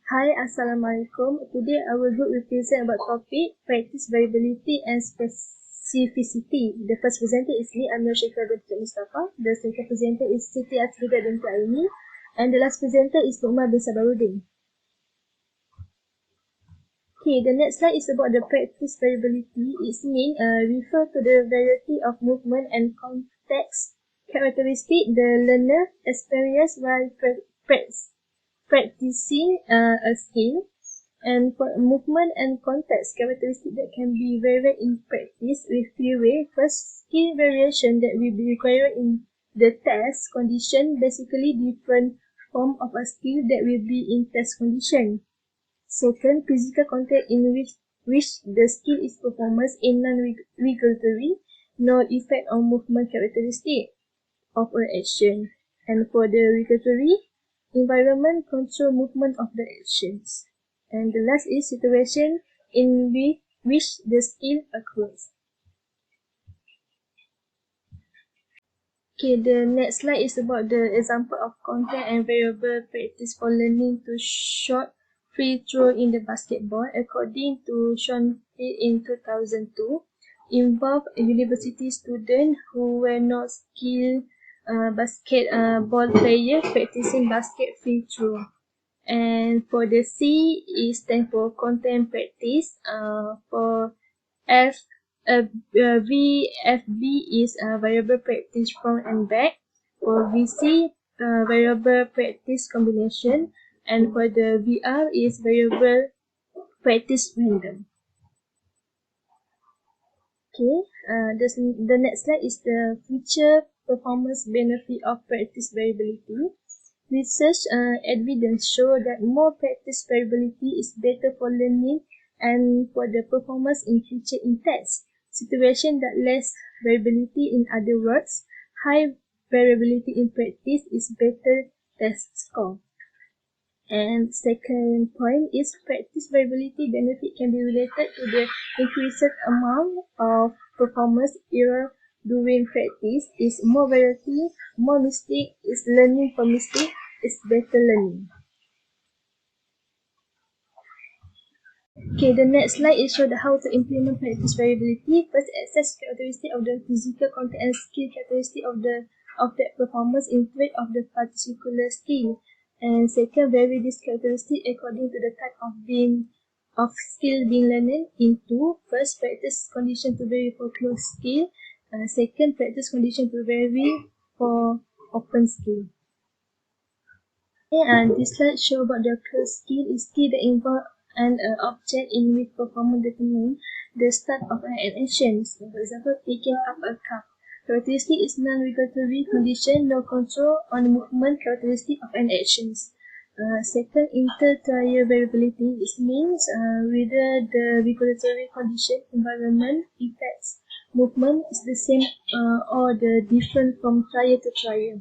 Hi, Assalamualaikum. Today I will represent about topic practice variability and specificity. The first presenter is me, I'm your Sheikha Dr. Mustafa. The second presenter is Siti Asrida Dr. Aini. And the last presenter is Umar bin Sabaruddin. Okay, the next slide is about the practice variability. Its mean refer to the variety of movement and context characteristic the learner experience while practicing a skill, and for movement and context characteristic that can be varied in practice with few ways. First, skill variation that will be required in the test condition, basically different form of a skill that will be in test condition. Second, physical contact in which the skill is performed in non-regulatory, no effect on movement characteristic of an action. And for the regulatory, environment control movement of the actions. And the last is situation in which the skill occurs. Okay, the next slide is about the example of content and variable practice for learning to shot free throw in the basketball. According to Sean Pitt in 2002, involved a university student who were not skilled basketball player practicing basket free throw. And for the C is stand for content practice. For VFB is variable practice front and back. For VC, variable practice combination. And for the VR is variable practice random. Okay, the next slide is the future performance benefit of practice variability. Research evidence show that more practice variability is better for learning and for the performance in future in tests. Situation that less variability, in other words, high variability in practice is better test score. And second point is practice variability benefit can be related to the increased amount of performance error during practice. Is more variety, more mistake, is learning from mistake, is better learning. Okay, the next slide is show how to implement practice variability. First, assess characteristic of the physical content and skill characteristic of that performance in trade of the particular skill. And second, vary this characteristic according to the type of skill being learned into. First, practice condition to vary for closed skill. Second, practice condition to vary for open skill. Okay, and this slide show about the closed skill is skill that involve an object in which performance determine the start of an action. So, for example, picking up a cup. Characteristic is non-regulatory condition, no control on movement characteristic of an action. Second, inter-trial variability. It means whether the regulatory condition, environment, effects, movement is the same or the different from trial to trial.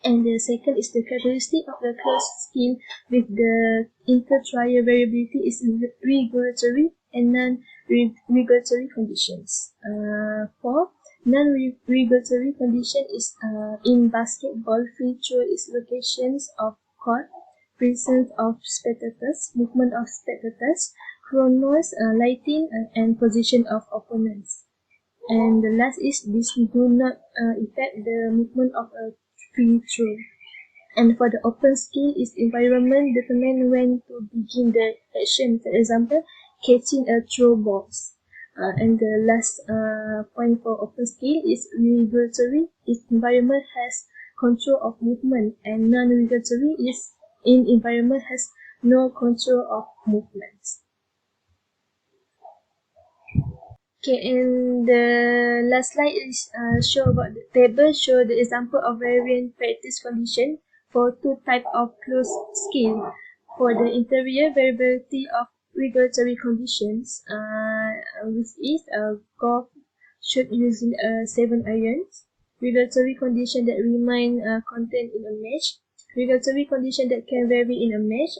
And the second is the characteristic of the closed skill with the inter-trial variability is regulatory and non-regulatory conditions. For non-regulatory condition is in basketball, free throw is locations of court, presence of spectators, movement of spectators, chronos, lighting, and position of opponents. And the last is this do not affect the movement of a free throw. And for the open skill is environment determine when to begin the action. For example, catching a throw balls. And the last point for open skill is regulatory. Its environment has control of movement, and non-regulatory is in environment has no control of movements. Okay, and the last slide is show about the table, show the example of variant practice condition for two type of closed skill. For the interior variability of regulatory conditions, which is golf shoot using 7 irons, regulatory condition that remain content in a match, regulatory condition that can vary in a match,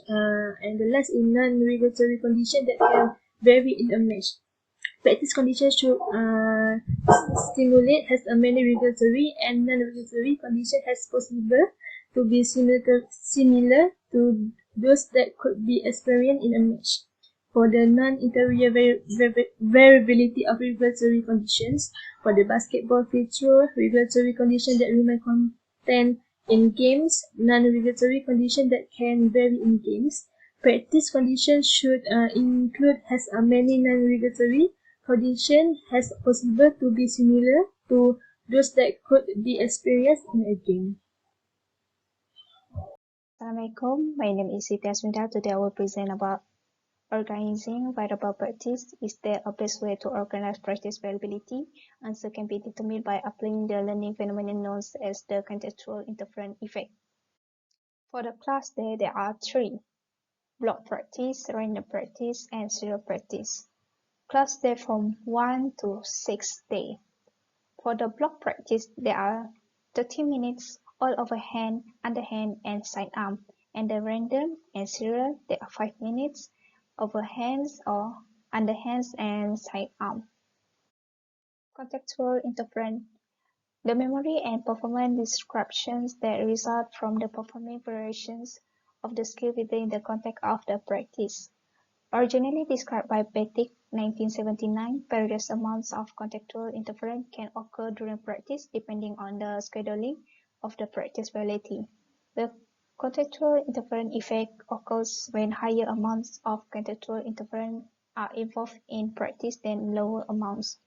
and the last is non-regulatory condition that can vary in a match. Practice conditions should stimulate has a many regulatory and non-regulatory condition has possible to be similar to those that could be experienced in a match. For the non-interior variability of regulatory conditions, for the basketball free throw, regulatory conditions that remain constant in games, non-regulatory conditions that can vary in games. Practice conditions should include as many non-regulatory conditions as possible to be similar to those that could be experienced in a game. Assalamualaikum, my name is Siti Asminda. Today I will present about organizing variable practice. Is there a best way to organize practice variability? Answer can be determined by applying the learning phenomenon known as the contextual interference effect. For the class day, there are three: block practice, random practice, and serial practice. Class day from 1 to 6 day. For the block practice, there are 30 minutes all overhand, underhand, and sidearm. And the random and serial, there are 5 minutes overhands or underhands and sidearm. Contextual interference. The memory and performance descriptions that result from the performing variations of the skill within the context of the practice. Originally described by Betic, 1979, various amounts of contextual interference can occur during practice depending on the scheduling of the practice variability. The contextual interference effect occurs when higher amounts of contextual interference are involved in practice than lower amounts.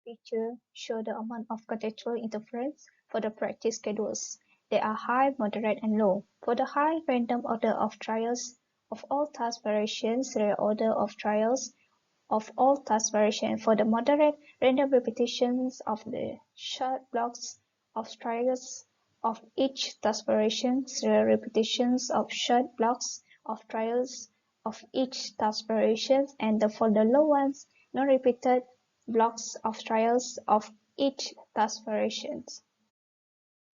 Picture show the amount of contextual interference for the practice schedules. They are high, moderate, and low. For the high, random order of trials of all task variations, rare order of trials of all task variations. For the moderate, random repetitions of the short blocks of trials of each task variation, rare repetitions of short blocks of trials of each task variation, and for the low ones, non-repeated blocks of trials of each task variations.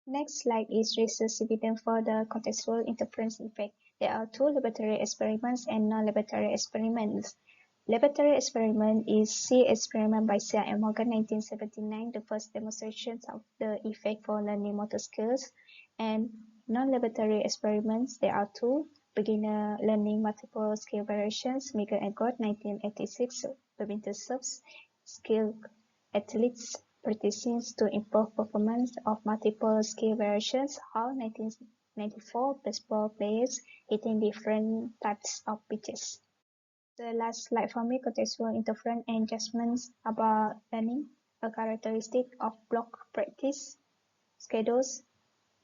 Next slide is research evidence for the contextual interference effect. There are two laboratory experiments and non-laboratory experiments. Laboratory experiment is C experiment by Seah and Morgan 1979, the first demonstrations of the effect for learning motor skills. And non-laboratory experiments, there are two: beginner learning multiple skill variations, Meager and Gord 1986, badminton serves, skill athletes practicing to improve performance of multiple skill variations, Hall 1994, baseball players hitting different types of pitches. The last slide for me, contextual interference and judgments about learning. A characteristic of block practice schedules.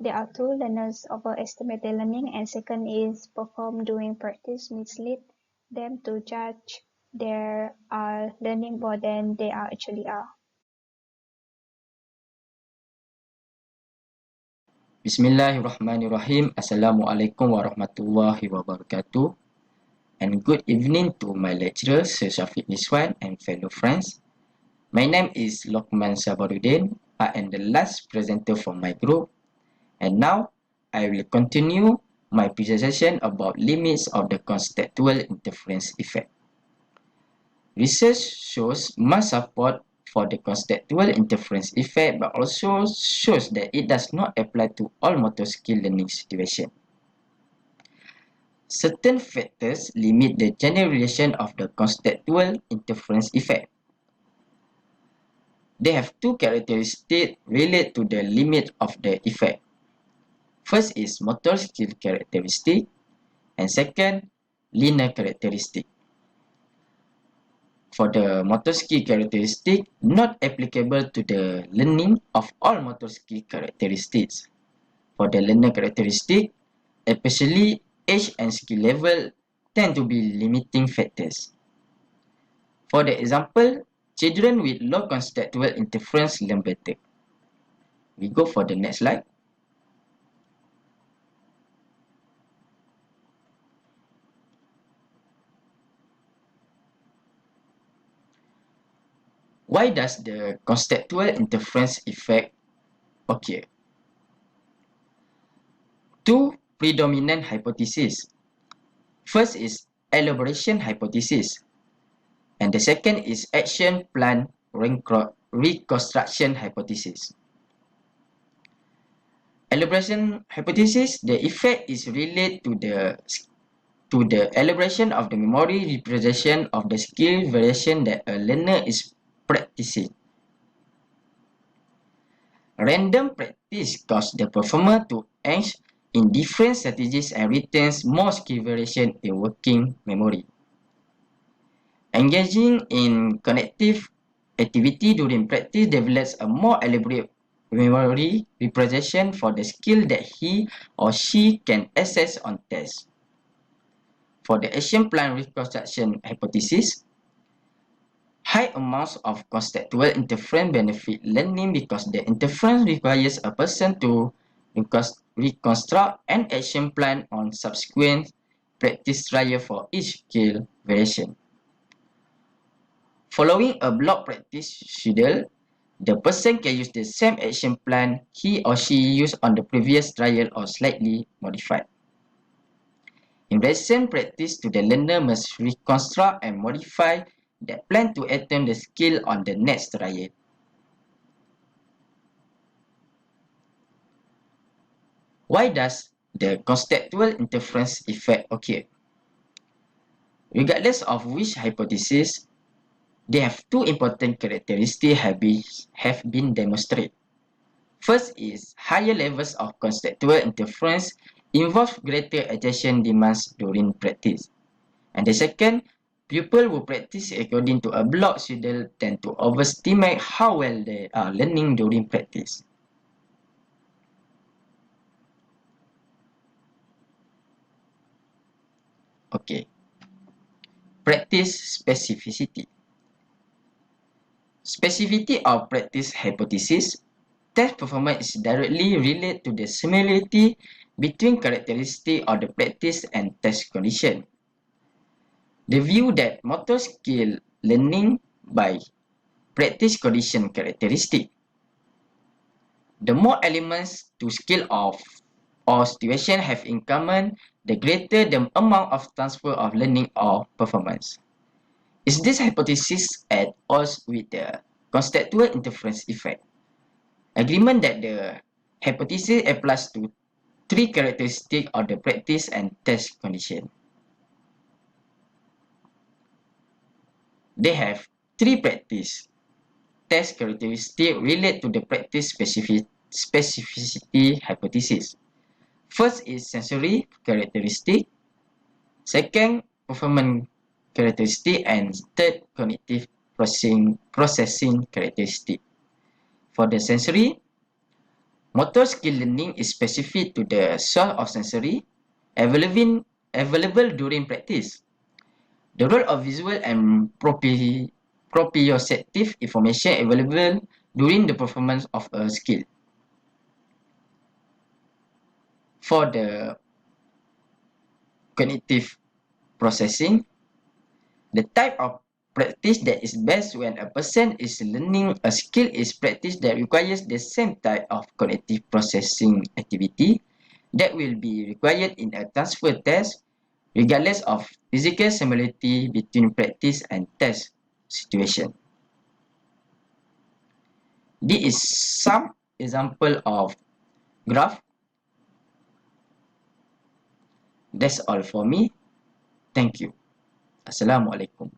There are two: learners overestimate their learning, and second is perform during practice mislead them to judge they are learning more than they are actually are. Bismillahirrahmanirrahim. Assalamualaikum warahmatullahi wabarakatuh. And good evening to my lecturer, Sir Shafiq Niswan, and fellow friends. My name is Lokman Sabaruddin. I am the last presenter from my group. And now, I will continue my presentation about limits of the contextual interference effect. Research shows much support for the contextual interference effect, but also shows that it does not apply to all motor skill learning situations. Certain factors limit the generalization of the contextual interference effect. They have two characteristics related to the limit of the effect. First is motor skill characteristic, and second, linear characteristic. For the motor skill characteristic, not applicable to the learning of all motor skill characteristics. For the learner characteristic, especially age and skill level tend to be limiting factors. For the example, children with low contextual interference learn better. We go for the next slide. Why does the contextual interference effect occur? Two predominant hypotheses. First is elaboration hypothesis, and the second is action plan reconstruction hypothesis. Elaboration hypothesis, the effect is related to the elaboration of the memory representation of the skill variation that a learner is practicing. Random practice causes the performer to engage in different strategies and retains more skill variation in working memory. Engaging in connective activity during practice develops a more elaborate memory representation for the skill that he or she can access on test. For the action plan reconstruction hypothesis, high amounts of conceptual interference benefit learning because the interference requires a person to reconstruct an action plan on subsequent practice trial for each skill variation. Following a block practice schedule, the person can use the same action plan he or she used on the previous trial or slightly modified. In recent practice, the learner must reconstruct and modify that plan to attain the skill on the next trial. Why does the conceptual interference effect occur? Regardless of which hypothesis, they have two important characteristics have been demonstrated. First is higher levels of conceptual interference involve greater attention demands during practice. And the second, pupils who practice according to a block schedule tend to overestimate how well they are learning during practice. Okay. Practice specificity. Specificity of practice hypothesis. Test performance is directly related to the similarity between characteristics of the practice and test condition. The view that motor skill learning by practice condition characteristic. The more elements to skill of or situation have in common, the greater the amount of transfer of learning or performance. Is this hypothesis at odds with the conceptual interference effect? Agreement that the hypothesis applies to three characteristics of the practice and test condition. They have three practice test characteristics relate to the practice specificity hypothesis. First is sensory characteristic, second performance characteristic, and third cognitive processing characteristic. For the sensory, motor skill learning is specific to the source of sensory available during practice. The role of visual and proprioceptive information available during the performance of a skill. For the cognitive processing, the type of practice that is best when a person is learning a skill is practice that requires the same type of cognitive processing activity that will be required in a transfer test regardless of physical similarity between practice and test situation. This is some example of graph. That's all for me. Thank you. Assalamualaikum.